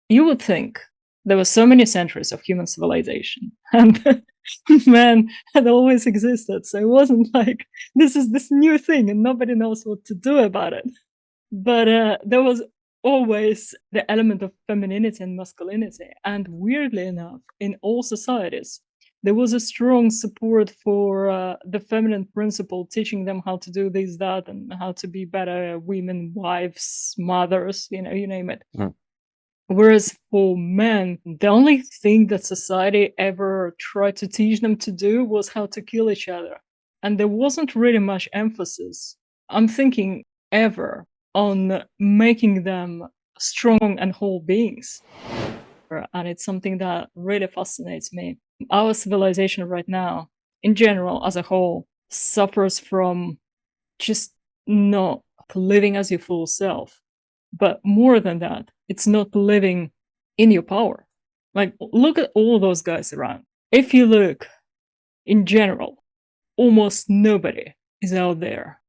you would think there were so many centuries of human civilization and men had always existed. So it wasn't like this is this new thing and nobody knows what to do about it. But there was always the element of femininity and masculinity. And weirdly enough, in all societies, there was a strong support for the feminine principle, teaching them how to do this, that, and how to be better women, wives, mothers, you name it. Mm. Whereas for men, the only thing that society ever tried to teach them to do was how to kill each other. And there wasn't really much emphasis, I'm thinking, ever on making them strong and whole beings. And it's something that really fascinates me. Our civilization right now, in general, as a whole, suffers from just not living as your full self. But more than that, it's not living in your power. Like, look at all those guys around. If you look in general, almost nobody is out there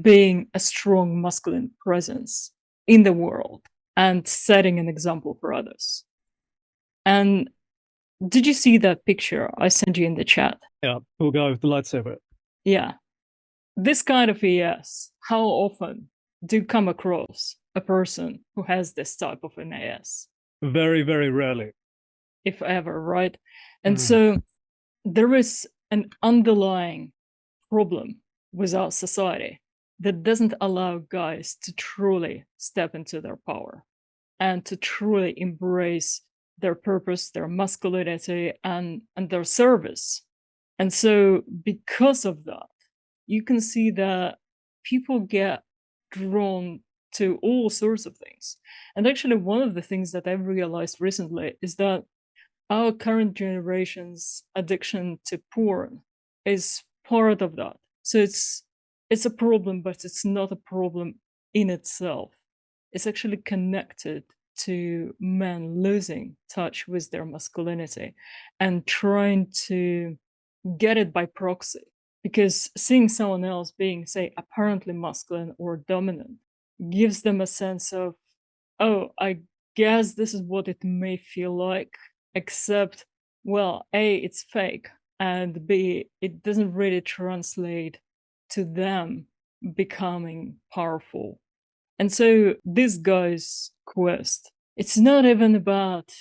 being a strong masculine presence in the world and setting an example for others. And did you see that picture I sent you in the chat? Yeah, we'll go with the lightsaber. Yeah. This kind of AS, how often do you come across a person who has this type of an AS? Very, very rarely. If ever, right? And so there is an underlying problem with our society that doesn't allow guys to truly step into their power and to truly embrace their purpose, their masculinity, and their service. And so because of that, you can see that people get drawn to all sorts of things. And actually, one of the things that I've realized recently is that our current generation's addiction to porn is part of that. So it's a problem, but it's not a problem in itself. It's actually connected to men losing touch with their masculinity and trying to get it by proxy. Because seeing someone else being, say, apparently masculine or dominant gives them a sense of, oh, I guess this is what it may feel like, except, well, A, it's fake, and B, it doesn't really translate to them becoming powerful. And so this guy's quest, it's not even about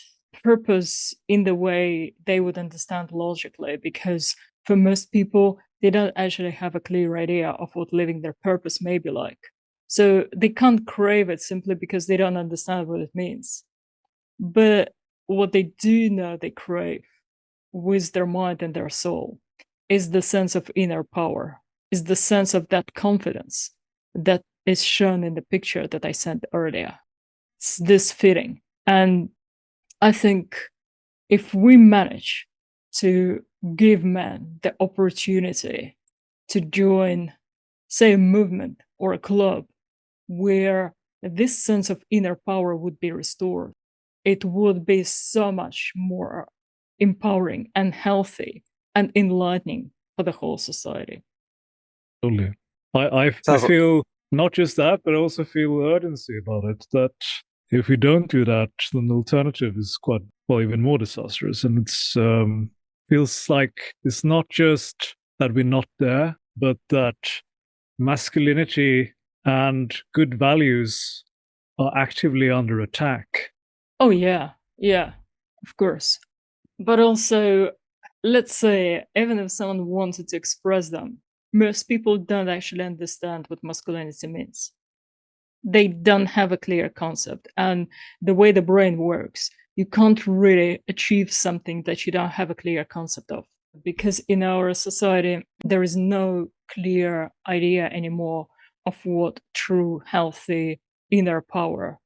purpose in the way they would understand logically, because for most people, they don't actually have a clear idea of what living their purpose may be like. So they can't crave it simply because they don't understand what it means. But what they do know they crave with their mind and their soul is the sense of inner power, is the sense of that confidence that is shown in the picture that I sent earlier. It's this fitting. And I think if we manage to give men the opportunity to join, say, a movement or a club where this sense of inner power would be restored, it would be so much more empowering and healthy and enlightening for the whole society. Totally. I feel not just that, but I also feel urgency about it, that if we don't do that, then the alternative is quite, well, even more disastrous. And it's feels like it's not just that we're not there, but that masculinity and good values are actively under attack. Oh, yeah, of course. But also, let's say, even if someone wanted to express them, most people don't actually understand what masculinity means. They don't have a clear concept. And the way the brain works, you can't really achieve something that you don't have a clear concept of. Because in our society, there is no clear idea anymore of what true, healthy inner power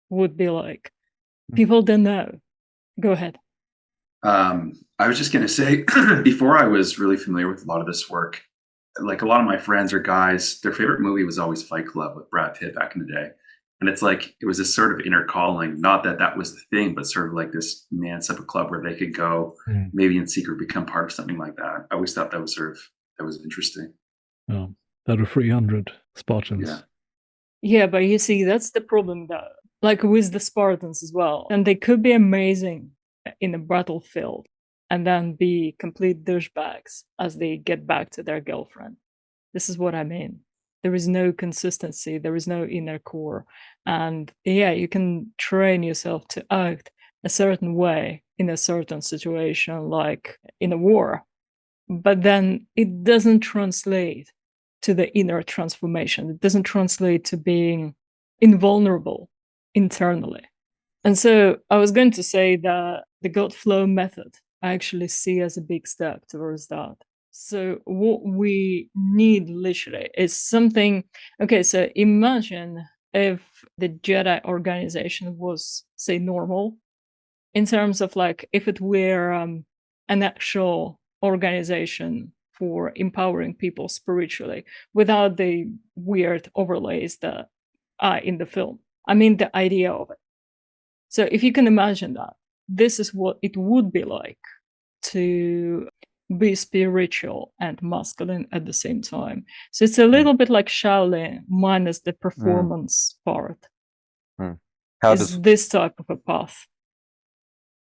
would be like. People don't know. Go ahead. I was just going to say, before I was really familiar with a lot of this work, like a lot of my friends or guys, their favorite movie was always Fight Club with Brad Pitt back in the day. And it's like, it was this sort of inner calling, not that that was the thing, but sort of like this man type of club where they could go maybe in secret, become part of something like that. I always thought that was that was interesting. Oh, that were 300 Spartans. Yeah, but you see, that's the problem that like with the Spartans as well. And they could be amazing in a battlefield and then be complete douchebags as they get back to their girlfriend. This is what I mean. There is no consistency, there is no inner core. And yeah, you can train yourself to act a certain way in a certain situation, like in a war, but then it doesn't translate to the inner transformation. It doesn't translate to being invulnerable internally. And so I was going to say that the God flow method I actually see as a big step towards that. So what we need literally is something. Okay, so imagine if the Jedi organization was, say, normal, in terms of like if it were an actual organization for empowering people spiritually without the weird overlays that are in the film. I mean, the idea of it. So if you can imagine that, this is what it would be like to be spiritual and masculine at the same time. So it's a little bit like Shaolin minus the performance part. How is does this type of a path?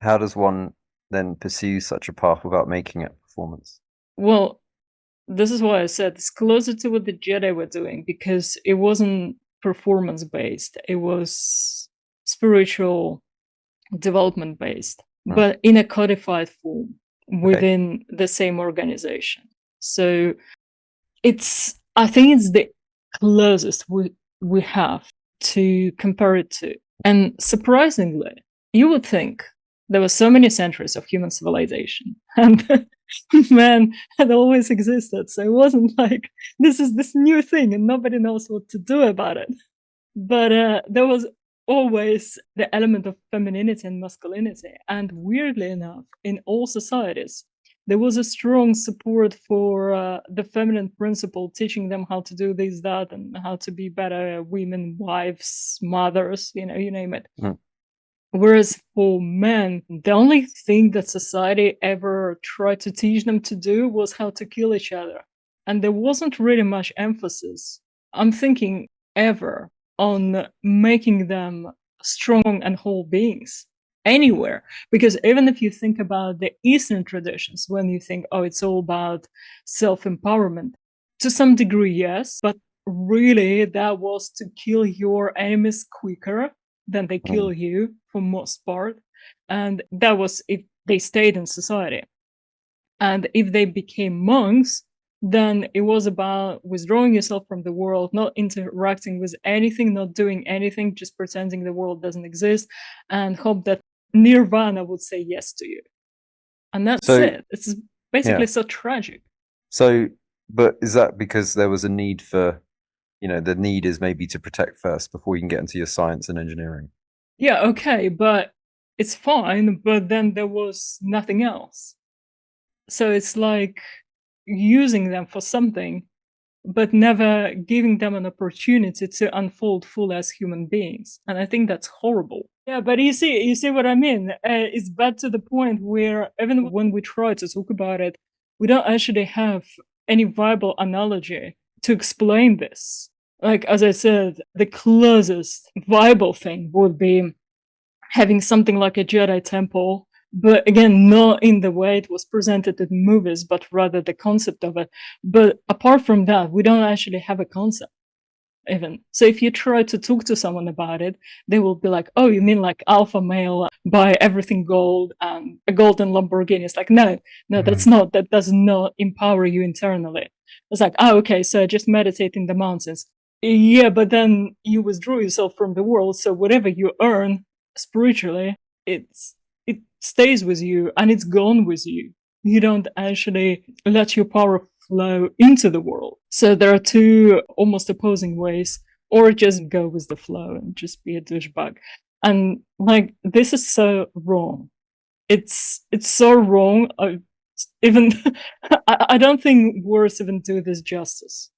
How does one then pursue such a path without making it performance? Well, this is why I said it's closer to what the Jedi were doing, because it wasn't performance based. It was spiritual development based, but in a codified form within the same organization. So I think it's the closest we have to compare it to. And surprisingly, you would think there were so many centuries of human civilization and man had always existed. So it wasn't like this is this new thing and nobody knows what to do about it. But there was always the element of femininity and masculinity. And weirdly enough, in all societies, there was a strong support for the feminine principle, teaching them how to do this, that, and how to be better women, wives, mothers, you name it. Whereas for men, the only thing that society ever tried to teach them to do was how to kill each other. And there wasn't really much emphasis, I'm thinking, ever on making them strong and whole beings anywhere. Because even if you think about the Eastern traditions, when you think, oh, it's all about self-empowerment, to some degree, yes, but really that was to kill your enemies quicker than they kill you for most part. And that was if they stayed in society. And if they became monks, then it was about withdrawing yourself from the world, not interacting with anything, not doing anything, just pretending the world doesn't exist, and hope that nirvana would say yes to you. And that's it. It's basically so tragic. So, but is that because there was a need for, the need is maybe to protect first before you can get into your science and engineering? Yeah, okay, but it's fine, but then there was nothing else. So it's like using them for something, but never giving them an opportunity to unfold full as human beings. And I think that's horrible. Yeah, but you see what I mean? It's bad to the point where even when we try to talk about it, we don't actually have any viable analogy to explain this. Like, as I said, the closest viable thing would be having something like a Jedi temple, but again, not in the way it was presented in movies, but rather the concept of it. But apart from that, we don't actually have a concept even. So if you try to talk to someone about it, they will be like, oh, you mean like alpha male, buy everything gold and a golden Lamborghini? It's like, no, that does not empower you internally. It's like, oh, okay, so just meditate in the mountains. Yeah, but then you withdraw yourself from the world, so whatever you earn spiritually, it stays with you and it's gone with you. You don't actually let your power flow into the world. So there are two almost opposing ways, or just go with the flow and just be a douchebag. And like, this is so wrong. It's so wrong. I don't think words even do this justice.